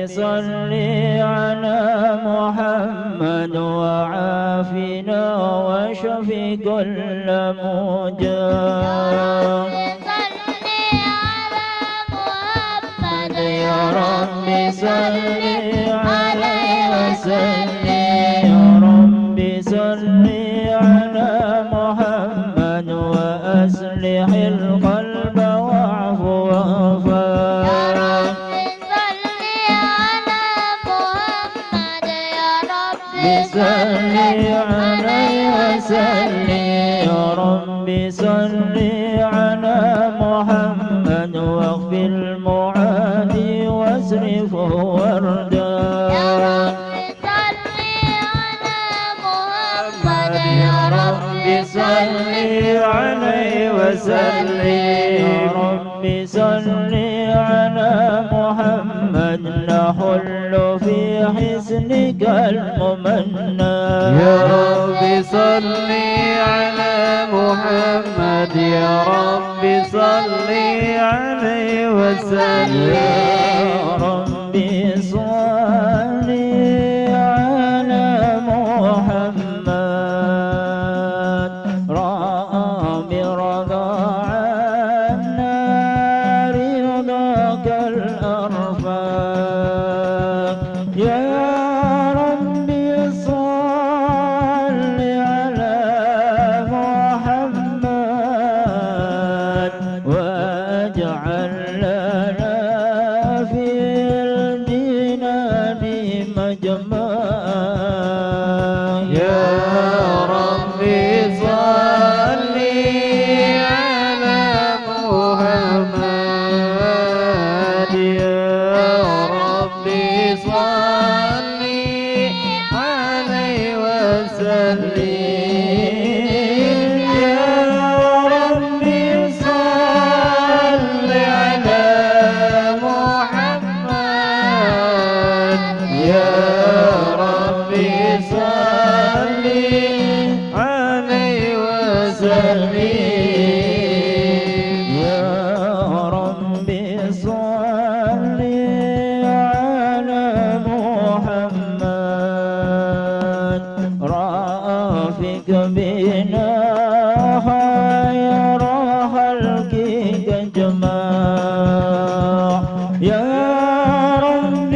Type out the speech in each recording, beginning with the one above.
صل على محمد وعافنا واشف كل مجاهد. يا رب صل عليه وسلم، يا رب صل على محمد وأصلح القلب واعف واغفر. صل عليه وسلم، يا رب صل على محمد واغفر المعادي واصرفه وردا. يا رب صل عليه وسلم، يا رب صل على محمد نحل في حسنك الممنى. يا رب صل على محمد، يا رب صل عليه وسلم. يا رب صل على محمد رب رضا عنا رضاك الأرفاق. يا رب صل على محمد واجعل لنا في الجنان مجمعا. يا رب صل على محمد، يا رب صل عليه وسلم. يا رب صل على محمد، يا رب صل عليه وسلم. يا رب صل على محمد رافق بنا خير خلقك جماع. يا رب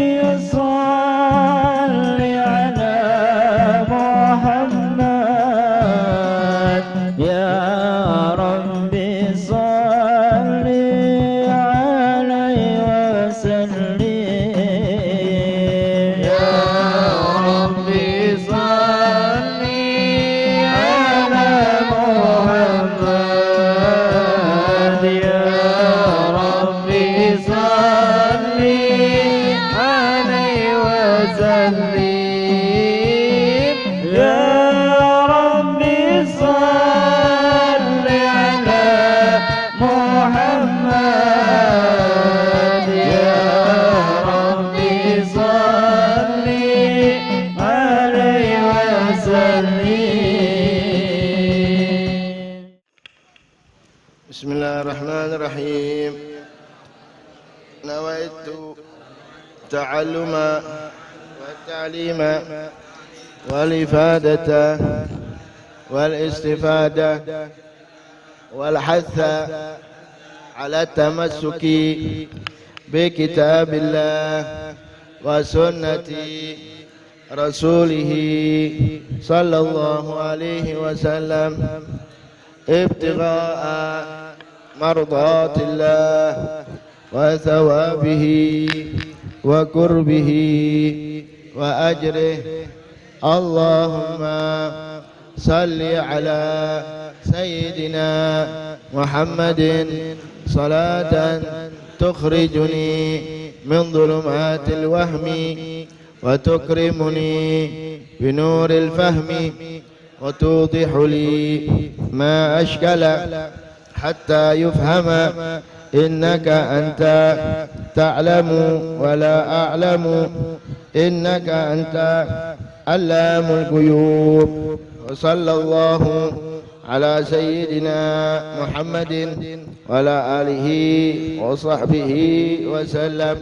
صل على محمد، يا رب صل عليه وسلم. يا رب صل على محمد، يا رب صل عليه وسلم. يا رب صل على محمد، يا رب صل عليه وسلم. بسم الله الرحمن الرحيم. نويت التعلم والتعليم والإفادة والاستفادة والحث على التمسك بكتاب الله وسنة رسوله صلى الله عليه وسلم ابتغاء مرضات الله وثوابه وقربه وأجره. اللهم صل على سيدنا محمد صلاة تخرجني من ظلمات الوهم وتكرمني بنور الفهم وتوضح لي ما أشكل حتى يفهم إنك أنت تعلم ولا أعلم، إنك أنت علام الغيوب. وصلى الله على سيدنا محمد وعلى آله وصحبه وسلم.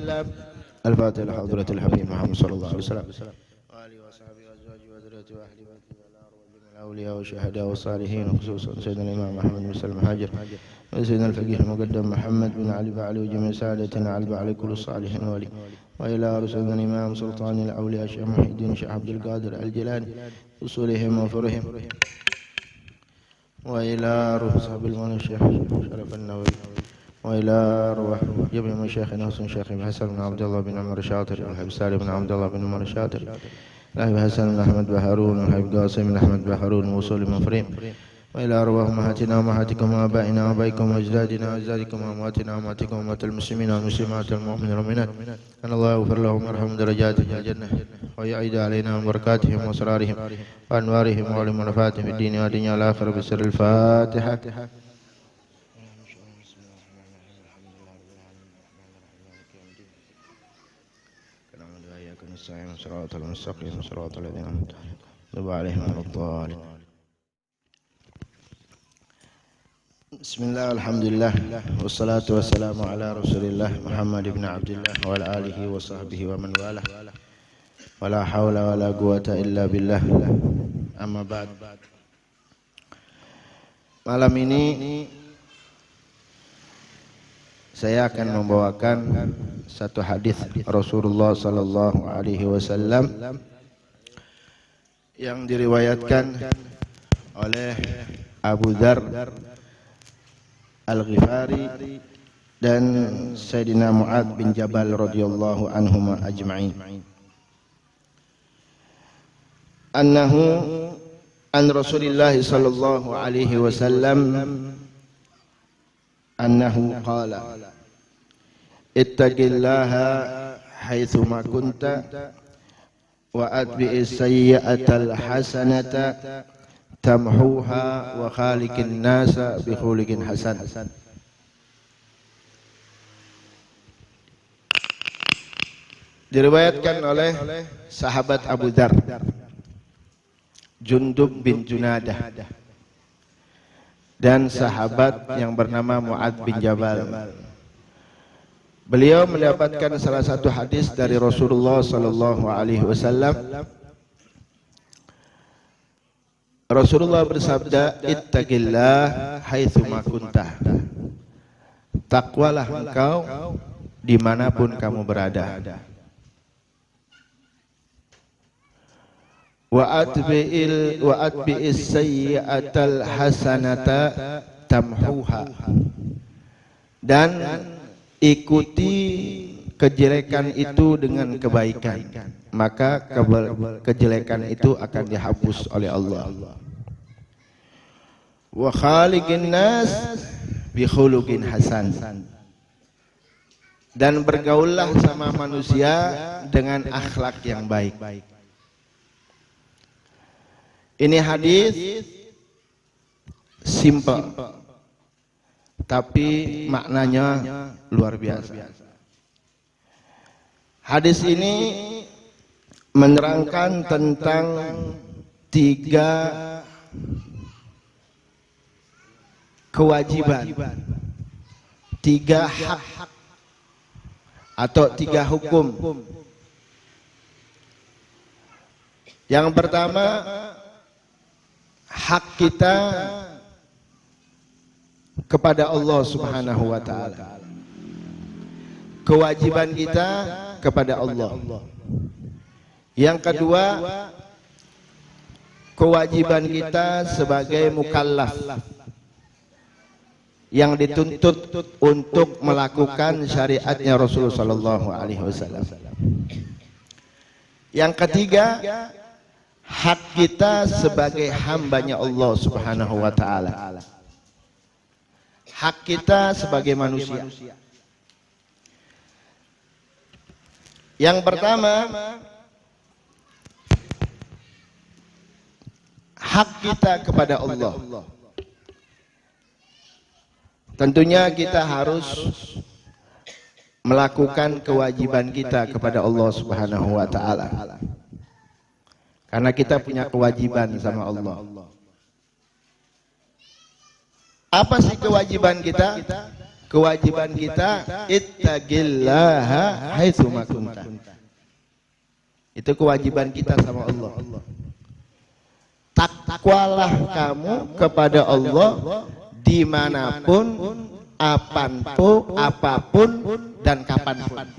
Al-Fatihah hadratil Habib Muhammad sallallahu alaihi wasallam wa alihi wa sahbihi wa azwajihi wa dhurriyyatihi wa ahli baitihi wa al-awliya wa syuhada wa salihin khususan sayyidina Imam Muhammad bin Salim Hajar wa sayyidina al-faqih al-muqaddam Muhammad bin Ali Ba'ali wa jami' sadatina al-ba'ali kullu salihin wali wa ila rasulina Imam Sultan al-awliya Syekh Muhyiddin Syekh Abdul Qadir Al-Jilani usulihim wa furuhim wa ila ruh sahabil manusia Syaraf an-Nawawi wa ila arwah jami' masyayikhina Hasan Syekh Hasan bin Abdullah bin Umar Syatir Al-Habib Salim bin Abdullah bin Umar Syatir Al-Habib Hasan bin Ahmad Baharun Al-Habib Qasim bin Ahmad Baharun Usul Mufrim wa ila arwah ummahatina wa ummahatikum wa abaina wa abaikum wa ajdadina wa ajdadikum wa amwatina wa amwatikum wa amwatil muslimin wal muslimat wal mu'minin wal mu'minat an Allah yaghfir lahum warhamhum darajatihim fil jannah wa ya'id alaina min barakatihim wa asrarihim wa anwarihim wa manfaatihim fid dunya wa dunya al-akhirah bi sirril Fatihah. صراط المستقيم صراط الذين أنعمت عليهم غير الضالين بسم الله الحمد لله والصلاة والسلام على رسول الله محمد بن عبد الله وعلى آله وصحبه ومن والاه ولا حول ولا قوة إلا بالله أما بعد. Malam ini saya akan membawakan satu hadis Rasulullah sallallahu alaihi wasallam yang diriwayatkan oleh Abu Dzar Al-Ghifari dan Sayyidina Mu'adz bin Jabal radhiyallahu anhuma ajma'in. Annahu an Rasulillah sallallahu alaihi wasallam annahu qala ittaqillaha haitsu ma kunta wa atbi'is sayyi'atal hasanata tamhuha wa khaliqin nasa bi khuliqin hasan. Diriwayatkan oleh sahabat Abu Dzar Jundub bin Junadah dan sahabat yang bernama Mu'adz bin Jabal. Beliau mendapatkan salah satu hadis dari Rasulullah sallallahu alaihi wasallam. Rasulullah bersabda, ittaqillah haitsu ma kunta. Takwalah engkau dimanapun kamu berada. Wa atbi'is sayyi'atal hasanata tamhuha. Dan ikuti kejelekan itu dengan kebaikan, maka kejelekan itu akan dihapus oleh Allah. Wa khaliqin nas bi khuluqin hasan. Dan bergaullah sama manusia dengan akhlak yang baik. Ini hadis simple, tapi maknanya luar biasa. Hadis ini menerangkan tentang 3 kewajiban, 3 hak atau 3 hukum. Yang pertama, hak kita kepada Allah Subhanahu wa taala. Kewajiban kita kepada Allah. Yang kedua, kewajiban kita sebagai mukallaf yang dituntut untuk melakukan syariatnya Rasulullah sallallahu alaihi wasallam. Yang ketiga, hak kita sebagai hambanya Allah Subhanahu wa taala. Hak kita sebagai manusia. Yang pertama, hak kita kepada Allah. Tentunya kita harus melakukan kewajiban kita kepada Allah Subhanahu wa taala. Karena kita punya kewajiban sama Allah. Apa sih kewajiban kita? kewajiban kita ittaqillaha haitsu ma kunta. Itu kewajiban kita sama Allah. Takwalah kamu kepada Allah dimanapun, apapun dan kapanpun.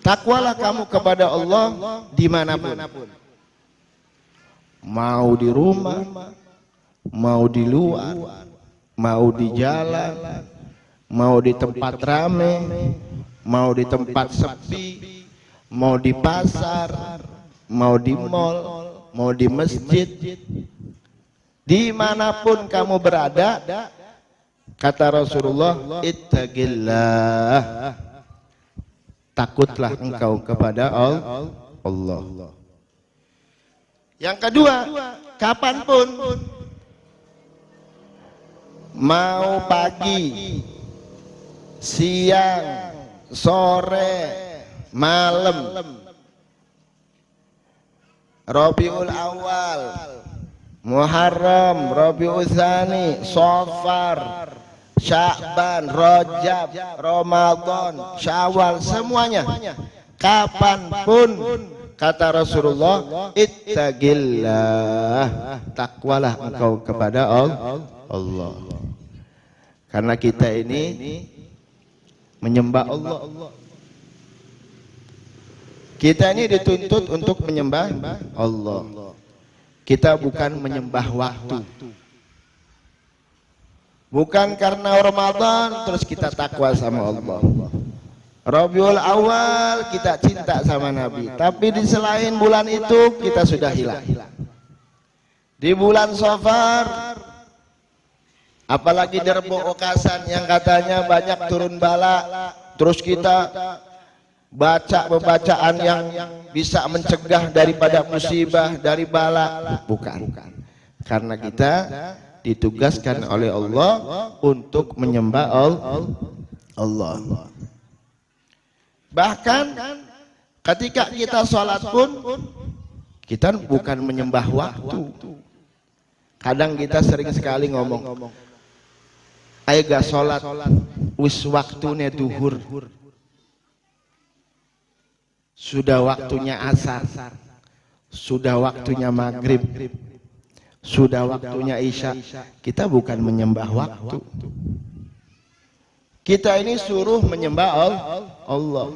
Takwalah kamu kepada Allah dimanapun. Mau di rumah, mau di luar, mau di jalan, mau di tempat rame, mau di tempat sepi, mau di pasar, mau di mall, mau di masjid, dimanapun kamu berada, kata Rasulullah, ittaqillah, takutlah engkau kepada Allah. Yang kedua, kapanpun, mau pagi, siang, sore, malam, Rabiul Awal, Muharram, Rabiul Tsani, Safar, Sya'ban, Rajab, Ramadan, Syawal, semuanya kapanpun, kata Rasulullah, ittaqillah, takwalah engkau kepada Allah. Karena kita ini menyembah Allah. Kita ini dituntut untuk menyembah Allah. Kita bukan menyembah waktu. Bukan karena Ramadan terus kita takwa sama Allah. Rabiul Awal kita cinta sama Nabi, tapi di selain bulan itu kita sudah hilang. Di bulan Safar, apalagi di Rebo Okasan yang katanya banyak turun bala, terus kita baca pembacaan yang bisa mencegah daripada musibah, dari bala. Bukan. Karena kita ditugaskan oleh Allah untuk menyembah Allah. Bahkan ketika kita sholat pun kita bukan menyembah waktu. Kadang kita sering sekali ngomong, ayo gak sholat wis waktune duhur, sudah waktunya asar, sudah waktunya maghrib, sudah waktunya isya. Kita bukan menyembah waktu. Kita ini suruh menyembah Allah.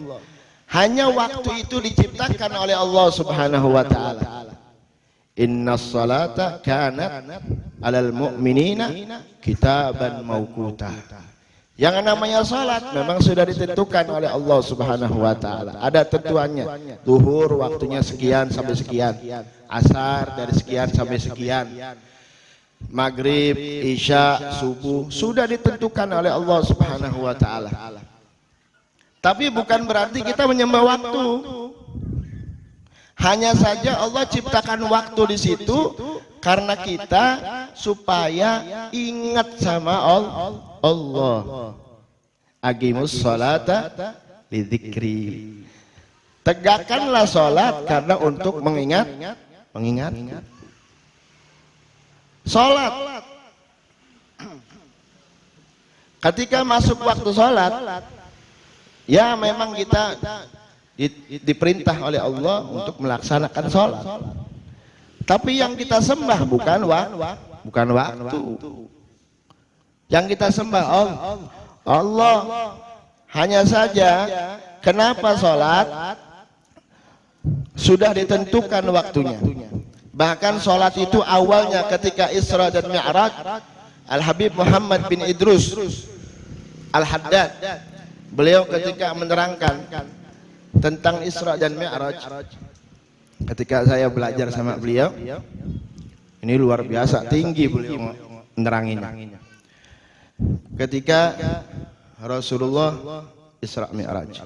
Hanya waktu itu diciptakan oleh Allah Subhanahu wa ta'ala. Innas salata kanat alal mu'minina kitaban mauquta. Yang namanya salat memang sudah ditentukan oleh Allah Subhanahu wa ta'ala. Ada tentuannya. Zuhur waktunya sekian sampai sekian. Asar dari sekian sampai sekian. Maghrib, isya, subuh sudah ditentukan oleh Allah Subhanahu wa ta'ala. Tapi bukan berarti kita menyembah waktu. Hanya saja Allah ciptakan waktu di situ karena kita supaya ingat sama Allah. Aqimus sholata lidzikri. Tegakkanlah sholat karena untuk mengingat. Sholat. Ketika masuk waktu sholat, ya memang kita diperintah oleh Allah untuk melaksanakan sholat. Tapi yang kita sembah bukan waktu. Yang kita sembah Allah. Hanya saja kenapa sholat sudah ditentukan waktunya. Bahkan sholat itu awalnya ketika Isra dan Mi'raj, Al-Habib Muhammad bin Idrus Al-Haddad, beliau ketika menerangkan tentang Isra dan Mi'raj, ketika saya belajar sama beliau, ini luar biasa tinggi beliau meneranginya. Ketika Rasulullah Isra Mi'raj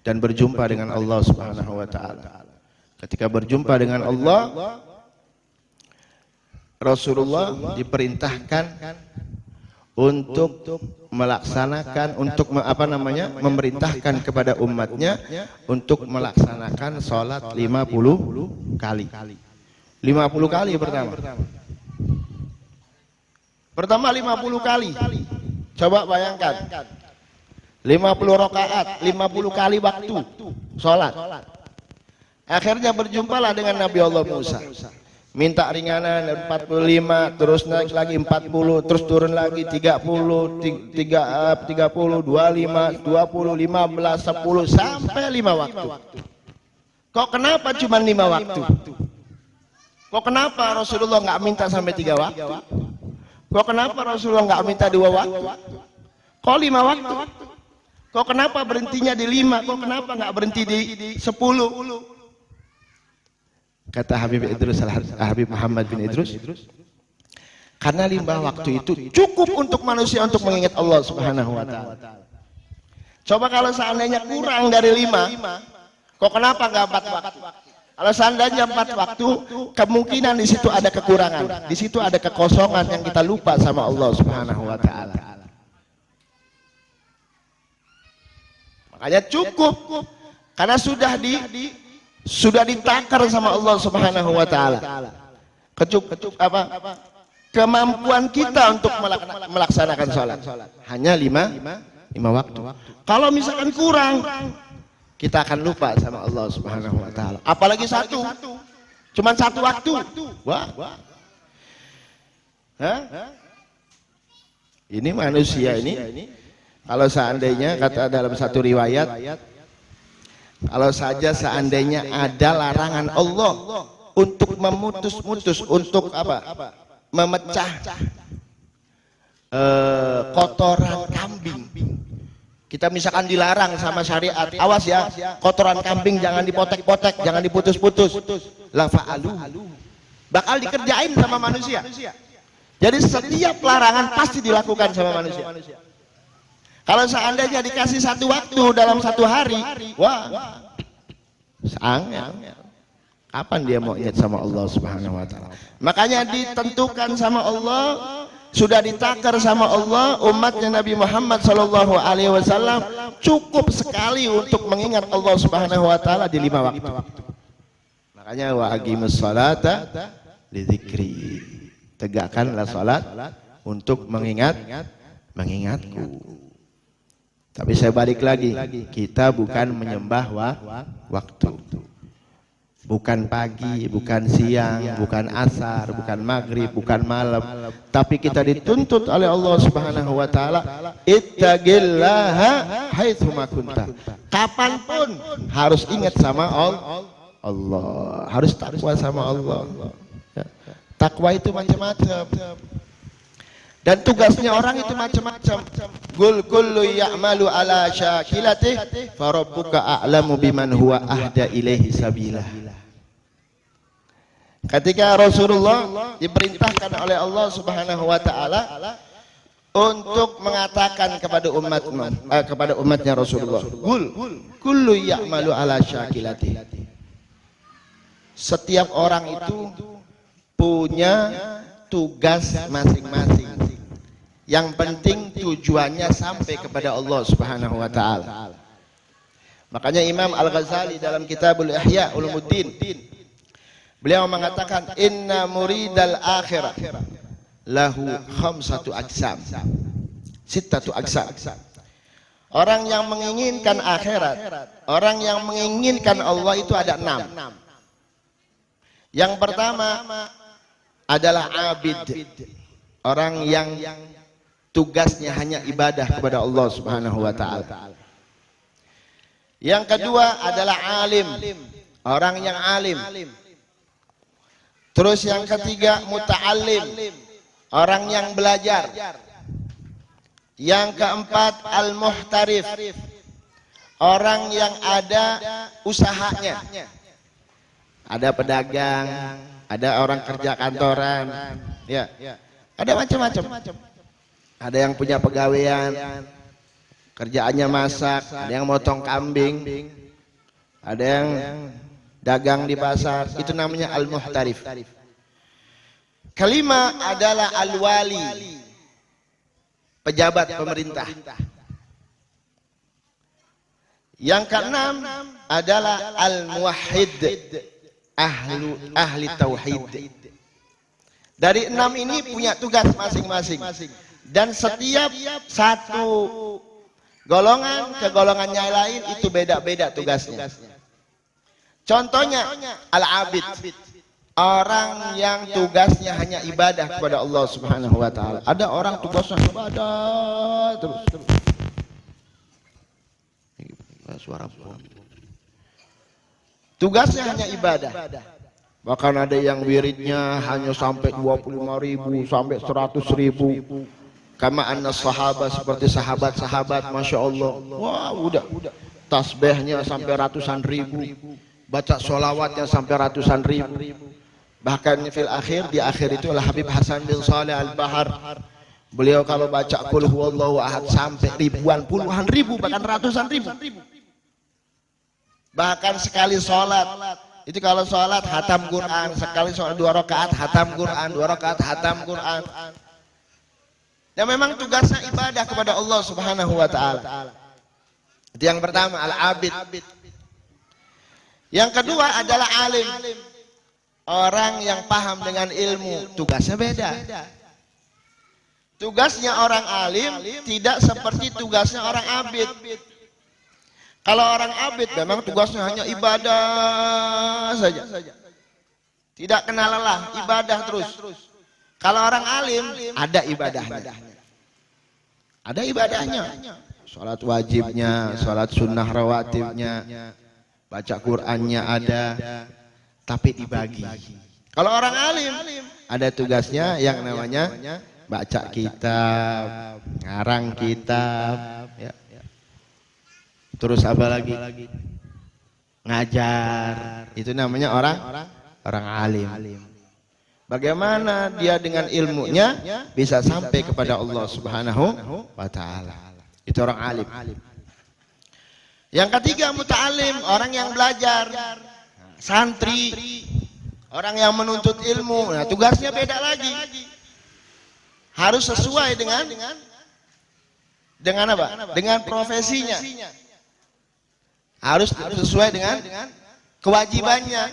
dan berjumpa dengan Allah Subhanahu wa ta'ala. Ketika berjumpa dengan Allah, Rasulullah diperintahkan untuk melaksanakan, untuk memerintahkan kepada umatnya untuk melaksanakan sholat 50 kali. 50 kali pertama. Pertama 50 kali. Coba bayangkan. 50 rakaat, 50 kali waktu sholat. Akhirnya berjumpalah dengan Nabi Allah Musa. Minta ringanan 45, terus naik lagi 40, terus turun lagi 30, 30, 25, 20, 15, 10 sampai 5 waktu. Kok kenapa cuma 5 waktu? Kok kenapa Rasulullah nggak minta sampai 3 waktu? Kok kenapa Rasulullah nggak minta 2 waktu? Kok 5 waktu? Kok kenapa berhentinya di 5? Kok kenapa nggak berhenti di 10? Kata Habib Muhammad bin Idrus, karena 5 waktu itu cukup untuk manusia untuk mengingat Allah Subhanahu wa Ta'ala. Coba kalau seandainya kurang dari 5, kok kenapa nggak 4 waktu? Kalau seandainya 4 waktu, kemungkinan di situ ada kekurangan, di situ ada kekosongan yang kita lupa sama Allah Subhanahu wa Ta'ala. Makanya cukup, karena sudah ditakar sama Allah Subhanahu wa Ta'ala. Kemampuan kita untuk melaksanakan sholat hanya 5 waktu. Kalau misalkan kurang, kita akan lupa sama Allah Subhanahu wa Ta'ala. Apalagi cuman 1 waktu. Wah. Ini manusia ini, kalau seandainya kata dalam satu riwayat, kalau saja seandainya ada larangan Allah untuk memutus-mutus, untuk memecah kotoran kambing. Kita misalkan dilarang sama syariat, awas ya, kotoran kambing jangan dipotek-potek, jangan diputus-putus. La fa'alu. Bakal dikerjain sama manusia. Jadi setiap larangan pasti dilakukan sama manusia. Kalau seandainya dikasih 1 waktu dalam 1 hari, wah, sangat. Kapan dia mau ingat sama Allah Subhanahu wa Ta'ala? Makanya ditentukan sama Allah, sudah ditakar sama Allah, umatnya Nabi Muhammad sallallahu alaihi wasallam cukup sekali untuk mengingat Allah Subhanahu wa Ta'ala di 5 waktu. Makanya wa aqimus salata li dzikri. Tegakkanlah salat untuk mengingatku. Tapi saya balik lagi, kita bukan menyembah waktu. Bukan pagi, bukan siang, bukan asar, bukan maghrib, bukan malam. Tapi kita dituntut oleh Allah Subhanahu wa Ta'ala, ittaqillaha haitsu ma kunta. Kapanpun harus ingat sama Allah, harus takwa sama Allah. Takwa itu macam-macam. Dan tugasnya orang itu macam-macam. Qul kullu ya'malu ala syakilatihi fa rabbuka a'lamu biman huwa ahda ilaihi sabila. Ketika Rasulullah diperintahkan oleh Allah Subhanahu wa Ta'ala untuk mengatakan kepada umatnya Rasulullah, Qul kullu ya'malu ala syakilatihi. Setiap orang itu punya tugas masing-masing. Yang penting tujuannya sampai kepada Allah Subhanahu wa Ta'ala. Makanya Imam Al-Ghazali dalam Kitabul Ihya Ulumuddin, beliau mengatakan, inna muridal akhirah lahu khamsatu aqsam, sittatu aqsam. Orang yang menginginkan akhirat, orang yang menginginkan Allah itu ada 6. Yang pertama adalah abid, orang yang tugasnya hanya ibadah kepada Allah Subhanahu wa Ta'ala. Yang kedua adalah alim, orang yang alim. Terus yang ketiga muta'allim, orang yang belajar. Yang keempat al-muhtarif, orang yang ada usahanya. Ada pedagang, ada orang kerja kantoran, ya, ada macam-macam. Ada yang punya pegawaian, kerjaannya masak, ada yang motong kambing, ada yang dagang di pasar. Itu namanya al-muhtarif. Kelima adalah al-wali, pejabat pemerintah. Yang keenam adalah al-muwahhid, ahli tauhid. Dari 6 ini punya tugas masing-masing. Dan setiap satu golongan ke golongannya lain itu beda-beda tugasnya. Contohnya al-abid, orang yang tugasnya hanya ibadah kepada Allah Subhanahu wa taala. Ada orang tugasnya ibadah terus. Suara tugasnya hanya ibadah. Bahkan ada yang wiridnya hanya sampai 25.000 sampai 100.000. Kama anna sahabat, seperti sahabat-sahabat, masya Allah. Wah, udah tasbihnya sampai ratusan ribu, baca sholawatnya sampai ratusan ribu. Bahkan di akhir itu adalah Habib Hasan bin Saleh Al-Bahar. Beliau kalau baca qul huwallahu ahad sampai ribuan, puluhan ribu, bahkan ratusan ribu. Bahkan sekali sholat itu, kalau sholat hatam Quran, sekali sholat 2 rakaat hatam Quran, 2 rakaat hatam Quran. Dan memang tugasnya ibadah kepada Allah Subhanahu wa taala. Itu yang pertama, al-abid. Yang kedua adalah alim. Orang yang paham dengan ilmu, tugasnya beda. Tugasnya orang alim tidak seperti tugasnya orang abid. Kalau orang abid memang tugasnya hanya ibadah saja. Tidak kenal lelah, ibadah terus. Kalau orang alim ada ibadahnya. Ada ibadahnya. Salat wajibnya, salat sunnah rawatibnya, baca Qur'annya ada, tapi dibagi. Kalau orang alim ada tugasnya yang namanya baca kitab, ngarang kitab, ya. Terus apa lagi? Ngajar. Itu namanya orang alim. Bagaimana dia dengan ilmunya bisa sampai kepada Allah Subhanahu wa taala. Itu orang alim. Yang ketiga muta'alim, orang yang belajar. Santri, orang yang menuntut ilmu. Nah, tugasnya beda lagi. Harus sesuai dengan apa? Dengan profesinya. Harus sesuai dengan kewajibannya.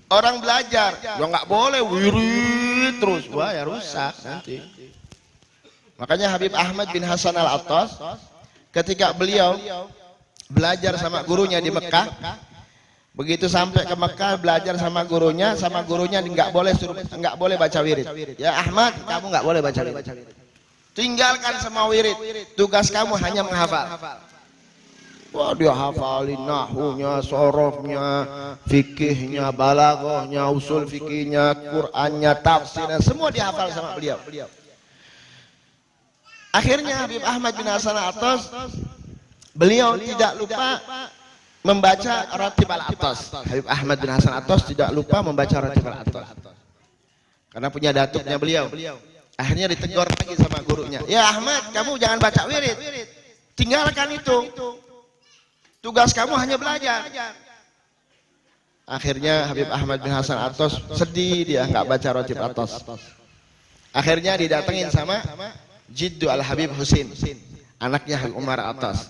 Orang belajar, ya nggak boleh wirid terus, wah ya rusak nanti. Makanya Habib Ahmad bin Hasan Al-Attas, ketika beliau belajar sama gurunya di Mekah, begitu sampai ke Mekah belajar sama gurunya nggak boleh baca wirid. Ya Ahmad, kamu nggak boleh baca wirid. Tinggalkan semua wirid. Tugas kamu hanya menghafal. Wah, dia hafalin nahwunya, sorofnya, fikihnya, balaghahnya, usul fikihnya, Qur'annya, tafsirnya, semua dihafal sama beliau. Akhirnya Habib Ahmad bin Hasan Al-Attas, beliau tidak lupa membaca Ratib Al-Attas. Habib Ahmad bin Hasan Al-Attas tidak lupa membaca Ratib Al-Attas. Karena punya datuknya beliau. Akhirnya ditegur lagi sama gurunya. Ya Ahmad, kamu jangan baca wirid. Tinggalkan itu. Tugas kamu hanya belajar. Akhirnya Habib Ahmad bin Hasan Al-Attas sedih, dia nggak baca Ratib Al-Attas. Akhirnya didatengin sama Jiddu Al-Habib Husin, anaknya Habib Umar Al-Attas.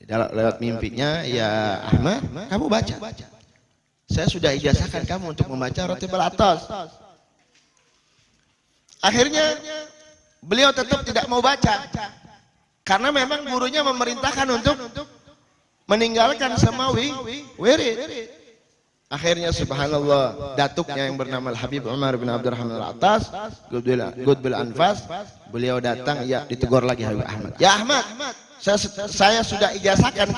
Lewat mimpinya, ya Ahmad, kamu baca. Saya sudah ijazahkan kamu untuk membaca Ratib Al-Attas. Akhirnya beliau tetap tidak mau baca, karena memang gurunya memerintahkan untuk meninggalkan semua wirid. Akhirnya subhanallah, datuknya yang bernama Habib Umar bin Abdurrahman Al-Attas, Qutbul Anfas, beliau datang, ya ditegur lagi Habib Ahmad. Ya Ahmad, saya sudah ijazahkan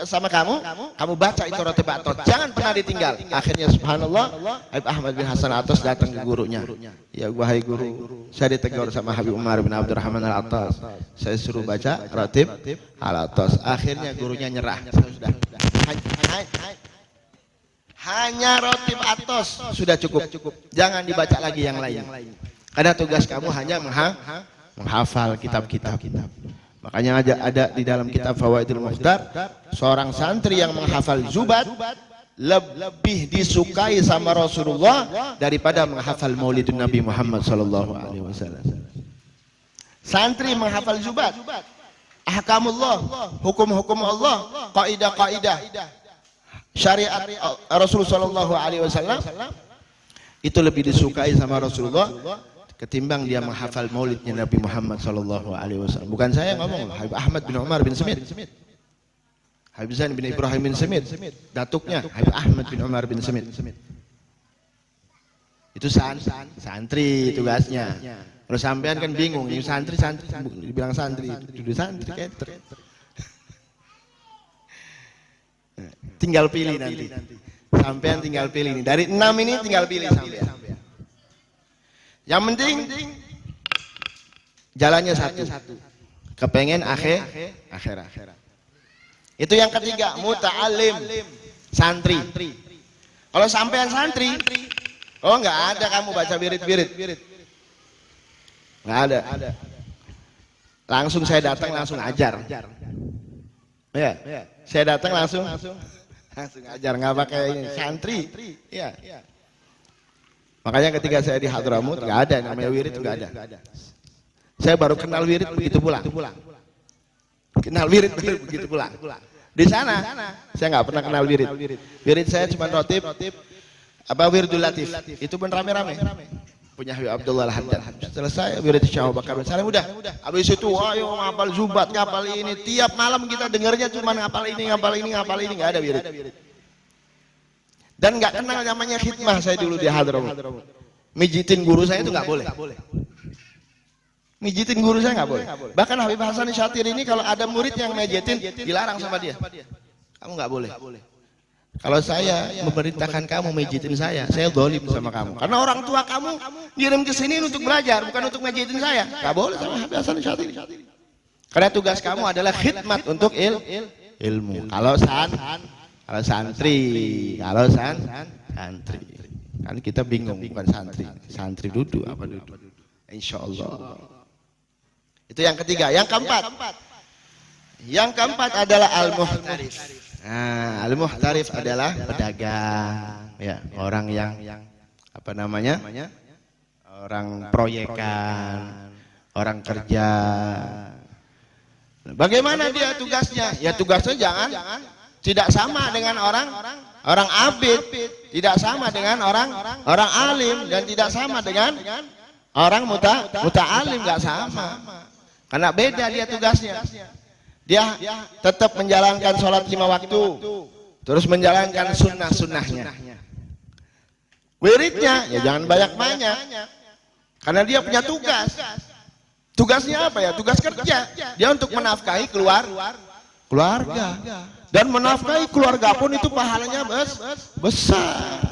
sama kamu baca itu Ratib Al-Attas, jangan pernah ditinggal. Akhirnya subhanallah, Habib Ahmad bin Hasan Al-Attas datang ke gurunya. Ya wahai guru, saya ditegur sama Habib Umar bin Abdurrahman Al-Attas, saya suruh baca Ratib Al-Attas. Akhirnya gurunya nyerah. Sudah. Hanya Ratib Al-Attas sudah cukup. Jangan dibaca lagi yang lain. Karena tugas kamu hanya menghafal kitab-kitab. Makanya ada di dalam kitab Fawaidul Mukhtar, seorang santri yang menghafal Zubat lebih disukai sama Rasulullah daripada menghafal Maulidun Nabi Muhammad sallallahu alaihi wasallam. Santri menghafal Zubat, ahkamullah, hukum-hukum Allah, kaidah-kaidah syariat Rasul sallallahu alaihi wasallam, Itu lebih disukai sama Rasulullah ketimbang dia menghafal maulidnya Nabi Muhammad SAW. Bukan saya ngomong, Habib Ahmad bin Umar bin Smith, Habib Zain bin Ibrahim bin Smith, datuknya Habib Ahmad bin Umar bin Smith. Itu santri tugasnya. Kalau sampean kan bingung, ini santri dibilang santri, duduk santri keter. Tinggal pilih nanti. Sampean tinggal pilih nih. Dari 6 ini tinggal pilih sampean. Yang penting jalannya satu. Kepengen akhirat. Itu yang ketiga, muta'alim, santri. Kalau sampean santri, oh nggak ada kamu baca wirid. Nggak ada. Langsung saya datang langsung ajar. Ya, saya datang langsung ajar, nggak pakai ini santri. Ya. Makanya ketika saya di Hadramut nggak ada namanya wirid, nggak ada. Saya baru kenal wirid begitu pulang. Kenal wirid begitu pulang. Di sana saya nggak pernah kenal wirid. Wirid saya cuma rotib, wiridul latif. Itu pun rame-rame. Punya Habib Abdullah Al-Haddad. Selesai wirid Syekh Abu Bakar bin Salim udah. Habis itu ayo ngapal Zubat, ngapal ini. Tiap malam kita dengarnya cuma ngapal ini, nggak ada wirid. Dan nggak kenal namanya khidmah saya dulu di Hadramut. Mijitin guru saya itu nggak boleh. Mijitin guru saya nggak boleh. Bahkan Habib Hasan Syatiri ini kalau ada murid yang mijitin dilarang sama dia. Kamu nggak boleh. Kalau saya memerintahkan kamu mijitin saya dolim sama kamu. Karena orang tua kamu ngirim ke sini untuk belajar, bukan untuk mijitin saya. Nggak boleh sama Habib Hasan Syatiri. Karena tugas kamu adalah khidmat untuk ilmu. Kalau santri, kan kita bingung, bukan santri duduk apa duduk. Insya Allah. Itu yang ketiga. Yang keempat adalah al-muhtarif. Nah, al-muhtarif adalah pedagang, ya, orang yang orang proyekan, orang kerja. Bagaimana dia tugasnya? Ya tugasnya tidak sama dengan orang abid, tidak sama dengan orang alim, dan tidak sama dengan orang muta'alim, nggak sama. Karena beda dia tugasnya. Dia tetap menjalankan sholat 5 waktu, terus menjalankan sunnah-sunnahnya. Wiridnya ya jangan banyak-banyak, karena dia punya tugas. Tugasnya apa ya? Tugas kerja. Dia untuk menafkahi keluarga. Dan menafkahi keluarga pun itu pahalanya besar.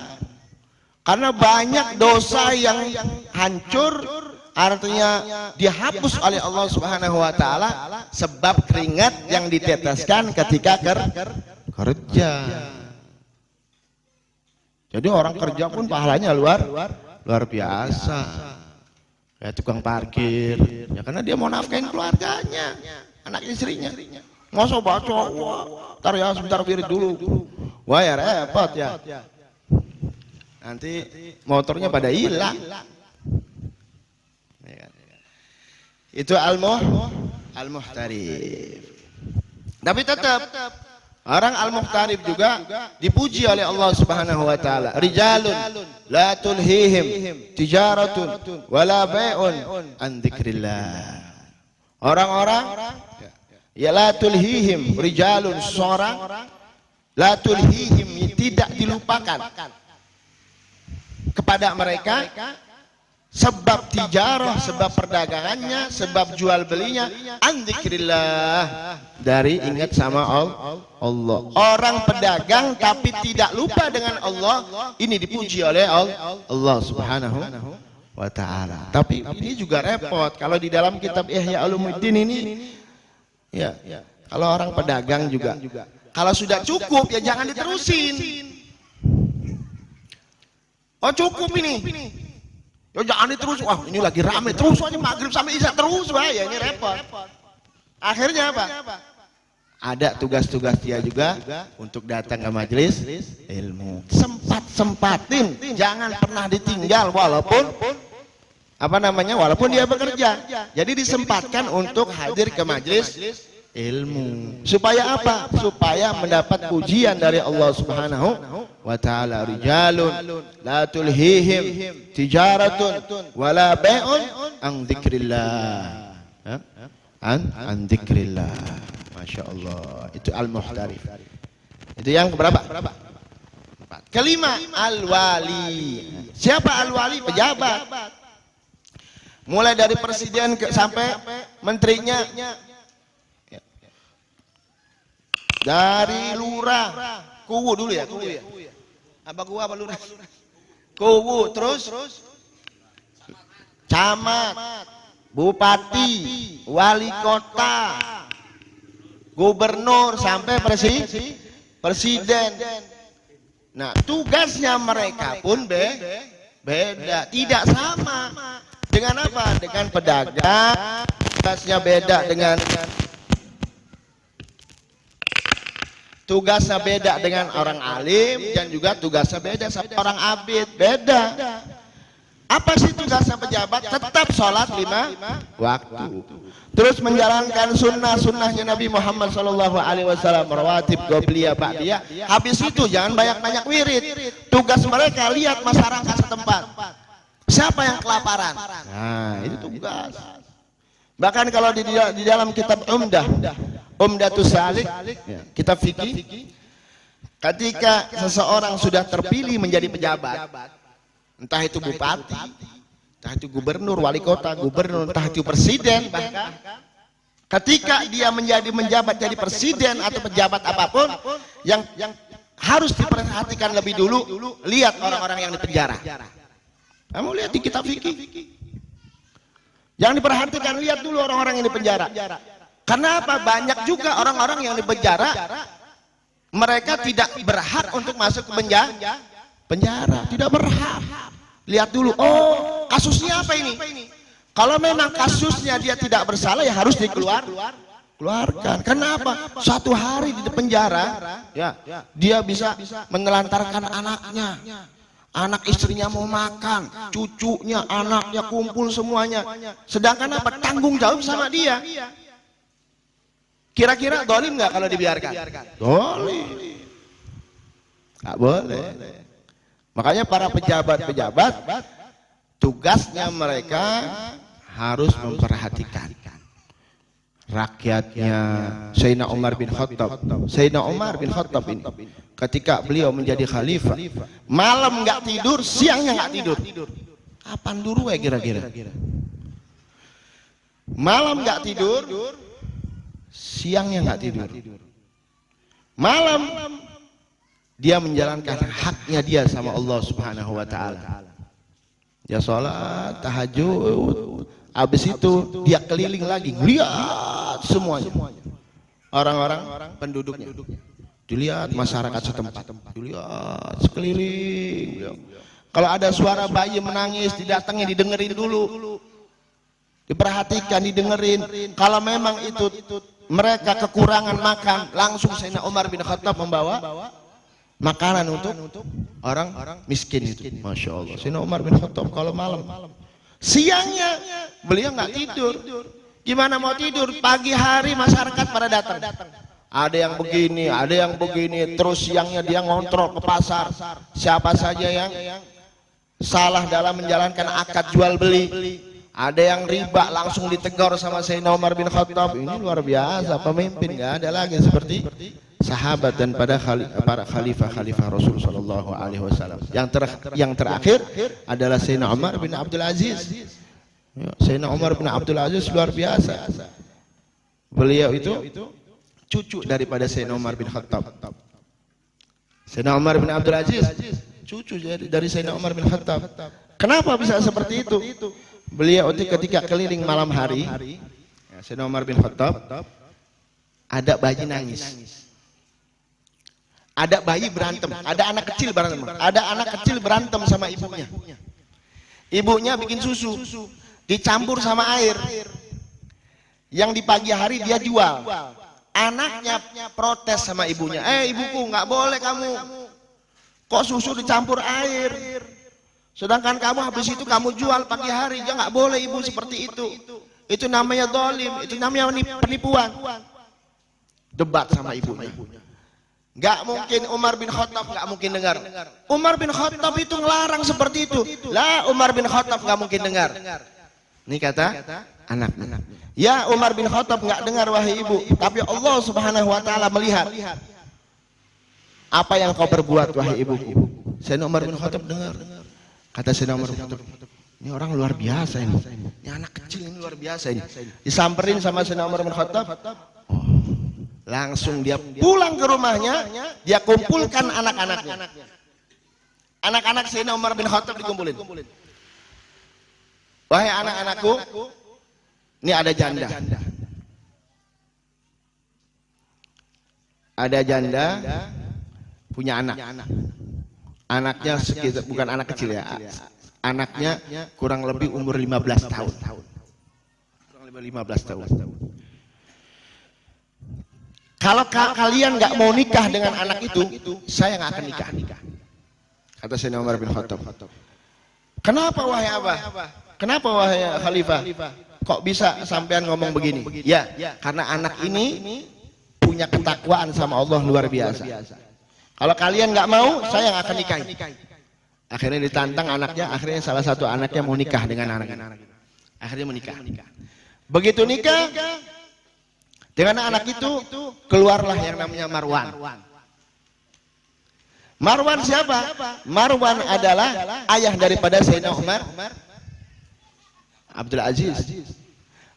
Karena banyak dosa yang hancur, artinya dihapus oleh Allah Subhanahu wa taala sebab keringat yang diteteskan ketika kerja. Jadi orang kerja pun pahalanya luar biasa. Kayak tukang parkir, ya karena dia mau nafkahin keluarganya, anak istrinya. Masa baca, ntar ya sebentar wirid dulu. Wah ya repot ya. Nanti motornya pada hilang. Itu al-muhtarif. Tapi tetap orang al-muhtarif juga dipuji oleh Allah Subhanahu wa taala. Rijalun la tulhihim tijaratun wala bai'un an dzikrillah. Orang-orang ya la tulhihim, rijalun seorang, la tulhihim tidak dilupakan kepada mereka sebab tijarah, sebab perdagangannya, sebab jual belinya, an dzikrillah, dari ingat sama Allah. Orang pedagang tapi tidak lupa dengan Allah, ini dipuji oleh Allah Subhanahu wa taala. Tapi ini juga repot kalau di dalam kitab Ihya Ulumuddin ini. Ya, kalau orang pedagang juga, kalau sudah cukup ya jangan diterusin. Oh cukup ini, ya jangan diterus. Wah ini lagi rame, terus aja maghrib sampai isya terus, bahaya, ini repot. Akhirnya apa? Ada tugas-tugas dia juga untuk datang ke majelis ilmu. Sempatin, jangan pernah ditinggal walaupun walaupun dia bekerja. Jadi disempatkan untuk hadir ke majelis ilmu. Supaya apa? Supaya mendapat pujian dari Allah Subhanahu wa ta'ala, rijalun la tulhihim tijaratun wala bai'un an dzikrillah. An dzikrillah. Masya Allah. Itu al-muhtarif. Itu yang keberapa? Kelima, al-wali. Siapa al-wali? Pejabat. Mulai dari presiden sampai menterinya, dari lurah, kuwu dulu ya, kuwu ya. Apa kuwu apa lurah? Kuwu, terus camat, bupati, wali kota, gubernur sampai presiden. Nah, tugasnya mereka pun beda, tidak sama. Dengan apa? Dengan pedagang, tugasnya beda dengan orang alim, dan juga tugasnya beda sama orang abid, beda. Apa sih tugasnya pejabat? Tetap sholat 5 waktu. Terus menjalankan sunnahnya Nabi Muhammad SAW, rawatib, qobliyah, ba'diyah. Habis itu jangan banyak-banyak wirid. Tugas mereka lihat masyarakat setempat. Siapa yang kelaparan? Nah, itu tugas. Bahkan kalau di dalam kitab Umdatus Salik, kitab fikih, ketika seseorang sudah terpilih menjadi pejabat, entah itu bupati, entah itu gubernur, wali kota, gubernur, entah itu presiden, bahkan ketika dia menjabat jadi presiden atau pejabat apapun, yang harus diperhatikan lebih dulu, lihat orang-orang yang di penjara. Kamu lihat di kitab fikih. Yang diperhatikan, lihat dulu orang-orang yang di penjara. Karena apa? Banyak juga orang-orang yang di penjara, mereka tidak berhak untuk masuk ke penjara, tidak berhak. Lihat dulu, oh kasusnya apa ini? Kalau memang kasusnya dia tidak bersalah, ya harus dikeluarkan. Kenapa? Satu hari di penjara, ya dia bisa menelantarkan anaknya. Anak istrinya mau makan, cucunya, anaknya kumpul semuanya. Sedangkan apa? Tanggung jawab sama dia. Kira-kira dolim nggak kalau dibiarkan? Dolim. Nggak boleh. Makanya para pejabat-pejabat, tugasnya mereka harus memperhatikan rakyatnya. Sayyidina Umar bin Khattab ini, ketika beliau menjadi khalifah, malam nggak tidur, siangnya nggak tidur. Kapan dulu ya kira-kira? Malam nggak tidur, siangnya nggak tidur. Malam dia menjalankan haknya dia sama Allah Subhanahu wa taala. Ya sholat, tahajud. Habis itu dia keliling lagi, lihat semuanya. Orang-orang penduduknya. Dilihat masyarakat setempat. Dilihat sekeliling. Kalau ada suara bayi menangis, didatengin, didengerin dulu. Diperhatikan, didengerin. Kalau memang itu mereka kekurangan makan, langsung Sayyidina Umar bin Khattab membawa makanan untuk orang miskin itu. Masya Allah. Sayyidina Umar bin Khattab kalau malam, siangnya beliau nggak tidur. Gimana mau tidur? Pagi hari masyarakat pada datang. Ada yang begini, ada yang begini. Terus siangnya dia ngontrol ke pasar. Siapa saja yang salah dalam menjalankan akad jual beli. Ada yang riba, langsung ditegur sama Sayyidina Umar bin Khattab. Ini luar biasa, pemimpin, nggak ada lagi seperti sahabat dan para khalifah Rasul sallallahu alaihi wasallam. Yang terakhir adalah Sayyidina Umar bin Abdul Aziz. Sayyidina Umar bin Abdul Aziz luar biasa. Beliau itu cucu daripada Sayyidina Umar bin Khattab. Sayyidina Umar bin Abdul Aziz cucu dari Sayyidina Umar bin Khattab. Kenapa bisa seperti itu? Beliau ketika keliling malam hari, Sayyidina Umar bin Khattab, ada bayi nangis. Ada bayi berantem, ada anak kecil berantem sama ibunya. Ibunya bikin susu, dicampur sama air. Yang di pagi hari dia jual. Anaknya protes sama ibunya, ibuku nggak boleh kamu, kok susu dicampur air. Sedangkan kamu habis itu kamu jual pagi hari, ya nggak boleh ibu seperti itu. Itu namanya zalim, itu namanya penipuan. Debat sama ibunya. Nggak mungkin Umar bin Khattab nggak mungkin dengar. Umar bin Khattab itu ngelarang seperti itu. Lah Umar bin Khattab nggak mungkin dengar. Ini kata anak. Ya Umar bin Khattab nggak dengar wahai ibu, tapi Allah Subhanahu wa taala melihat apa yang kau perbuat wahai ibuku. Sayyidina Umar bin Khattab dengar. Kata Sayyidina Umar bin Khattab, ini orang luar biasa ini. Ini anak kecil ini luar biasa ini. Disamperin sama Sayyidina Umar bin Khattab. Oh, langsung dia pulang ke rumahnya, dia kumpulkan anak-anaknya. Anak-anak Sayyidina Umar bin Khattab dikumpulin. Wahai anak-anakku, ini ada janda. Ada janda punya anak. Anaknya sekitar, bukan anak kecil ya. Anaknya kurang lebih umur 15 tahun. Kurang lebih 15 tahun. Kalau kalian nggak mau nikah dengan anak itu, saya nggak akan nikah. Kata Sayyidina Umar bin Khattab. Kenapa wahai Abah? Kenapa wahai Khalifah? Kok bisa sampean ngomong begini? Ya, karena anak ini punya ketakwaan sama Allah luar biasa. Kalau kalian nggak mau, saya nggak akan nikahi. Akhirnya ditantang anaknya, akhirnya salah satu anaknya mau nikah dengan anak. Akhirnya menikah. Begitu nikah, dengan anak itu keluarlah yang namanya Marwan. Marwan siapa? Marwan adalah ayah daripada Sayyidina Umar Abdul Aziz.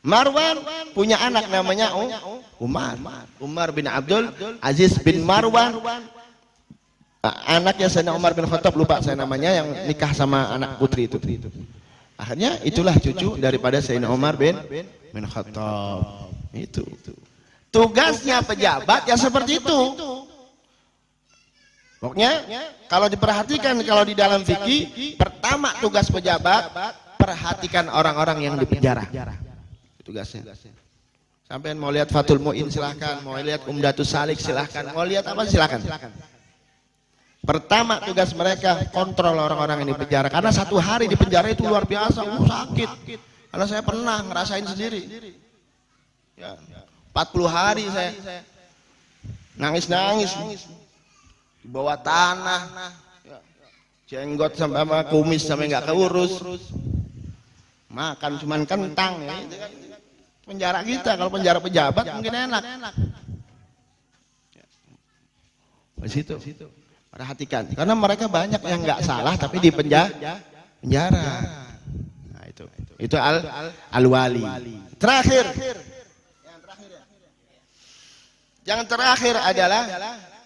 Marwan punya anak namanya Umar. Umar bin Abdul Aziz bin Marwan. Anaknya Sayyidina Umar bin Khattab, lupa saya namanya, yang nikah sama anak putri itu. Akhirnya itulah cucu daripada Sayyidina Umar bin Khattab. Itu. Tugasnya pejabat ya seperti itu. Pokoknya kalau diperhatikan, kalau di dalam fikih, pertama tugas pejabat, perhatikan orang-orang yang di penjara. Tugasnya. Sampai mau lihat Fathul Mu'in silahkan, mau lihat Umdatus Salik silahkan, mau lihat apa silahkan. Pertama tugas mereka kontrol orang-orang yang di penjara, karena satu hari di penjara itu luar biasa, sakit. Karena saya pernah ngerasain sendiri. Ya, 40 hari saya nangis-nangis di bawah tanah, jenggot sampai sama kumis sampai nggak keurus, makan cuman kentang. Ya, itu kan penjara kita. Kalau penjara pejabat mungkin enak. Di situ perhatikan, karena mereka banyak yang nggak salah tapi di penjara. Nah, itu al-wali. Terakhir, yang terakhir adalah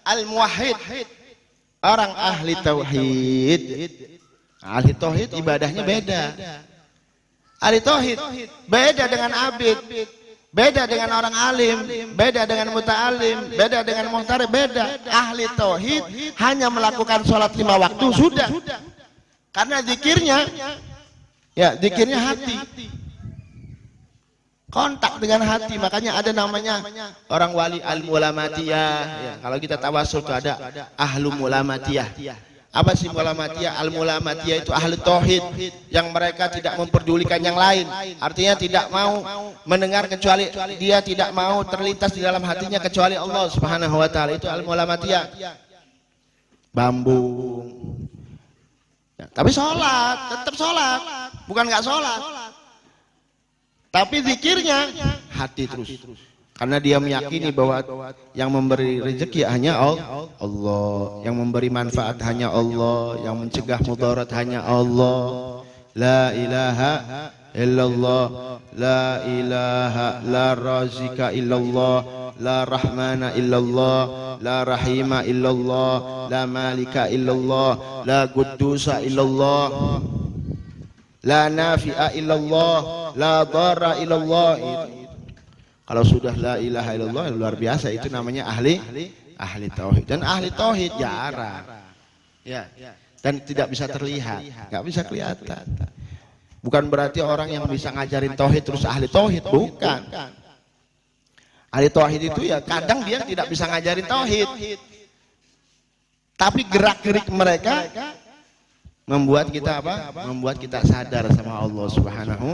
al-muwahhid, orang ahli tauhid. Ahli tauhid ibadahnya beda. Ahli tauhid beda dengan abid, beda dengan orang alim, beda dengan muta'alim, beda dengan muhtarib, beda. Ahli tauhid hanya melakukan sholat 5 waktu sudah. Karena zikirnya, ya zikirnya hati. Kontak dengan hati, makanya ada namanya orang wali al-mulamatiyah. Ya, kalau kita tawasul itu ada ahlu mulamatiyah. Apa sih mulamatiyah? Al-mulamatiyah itu ahli tauhid yang mereka tidak memperdulikan yang lain. Artinya tidak mau mendengar kecuali dia, tidak mau terlintas di dalam hatinya kecuali Allah Subhanahu wa taala. Itu al-mulamatiyah. Bambung. Ya, tapi sholat, tetap sholat. Bukan nggak sholat. Tapi zikirnya hati terus. Karena dia meyakini bahwa yang memberi rezeki hanya Allah, yang memberi manfaat hanya Allah, yang mencegah mudarat hanya Allah. La ilaha illallah, la ilaha la razika illallah, la rahmana illallah, la rahima illallah, la malika illallah, la qudusa illallah, la nafi'a illallah, la dharra illallah. Kalau sudah la ilaha illallah luar biasa, itu namanya ahli tauhid. Dan ahli tauhid jarang. Ya. Dan tidak bisa terlihat, nggak bisa kelihatan. Bukan berarti orang yang bisa ngajarin tauhid terus ahli tauhid, bukan. Ahli tauhid itu ya kadang dia tidak bisa ngajarin tauhid. Tapi gerak-gerik mereka membuat kita apa? Membuat kita sadar sama Allah Subhanahu